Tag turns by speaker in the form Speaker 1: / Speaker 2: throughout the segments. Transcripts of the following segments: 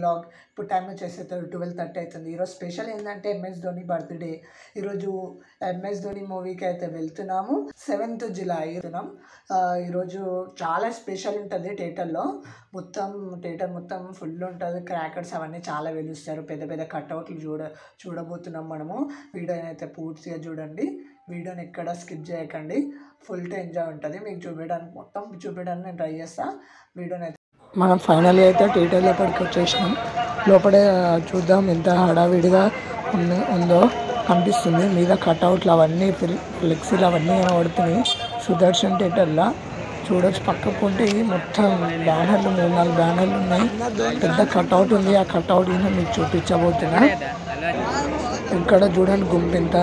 Speaker 1: Vlog. ఇప్పుడు time వచ్చేసి 12:30 అవుతుంది. ఈరోజు స్పెషల్ ఏంటంటే MS ధోని బర్త్డే. ఈరోజు MS ధోని మూవీకి అయితే వెళ్తున్నాము. 7th July వెళ్తున్నాం. ఈరోజు చాలా స్పెషల్ ఉంటుంది థియేటర్లో. థియేటర్ మొత్తం ఫుల్ ఉంటుంది. క్రాకర్స్ అవన్నీ చాలా వెలుస్తారు. పెద్ద పెద్ద కట్అవుట్లు చూడబోతున్నాం మనము. వీడియోని అయితే పూర్తిగా చూడండి. వీడియోని ఎక్కడ స్కిప్ చేయకండి. ఫుల్ టు ఎంజాయ్ ఉంటుంది. మీకు చూపించడానికి నేను ట్రై చేస్తాను. వీడియోని అయితే మనం ఫైనల్గా అయితే థియేటర్ లోపలికి వచ్చేసినాం. లోపలే చూద్దాం ఎంత హడావిడిగా ఉందో కనిపిస్తుంది. మీద కట్అవుట్లు అవన్నీ ఫ్లెక్సీలు అవన్నీ కనబడుతున్నాయి. సుదర్శన్ థియేటర్లో చూడొచ్చు. పక్కకుంటే మొత్తం బ్యానర్లు 3-4 బ్యానర్లు ఉన్నాయి. పెద్ద కట్అవుట్ ఉంది. ఆ కట్అవుట్ మీకు చూపించబోతున్నా. ఇక్కడ చూడండి గుంపు ఎంత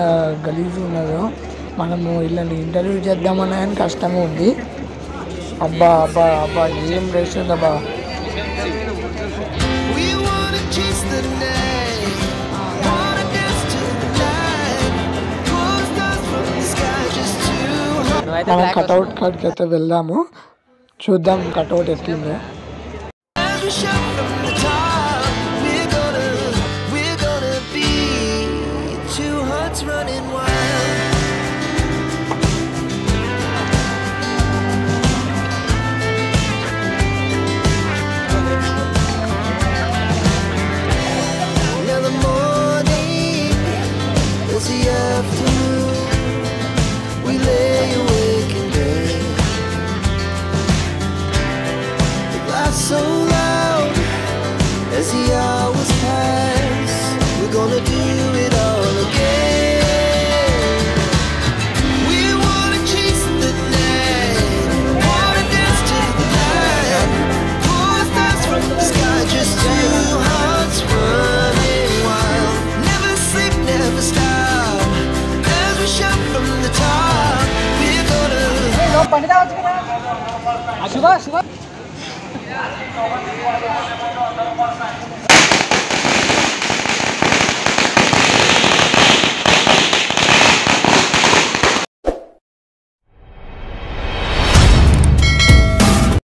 Speaker 1: గలీజు ఉన్నదో. మనము వీళ్ళని ఇంటర్వ్యూ చేద్దామన్నా కానీ కష్టంగా ఉంది. అబ్బా అబ్బా అబ్బా ఏం రేస్తుంది అబ్బా. మనం కట్అవుట్ కాడికి అయితే వెళ్దాము. చూద్దాం కట్అవుట్ ఎట్లుందో.
Speaker 2: So loud as the hours pass, we're gonna do it all again. We wanna chase the night, wanna dance to the light, pull stars from the sky, just two hearts running wild. Never sleep, never stop, as we shout from the top. We're gonna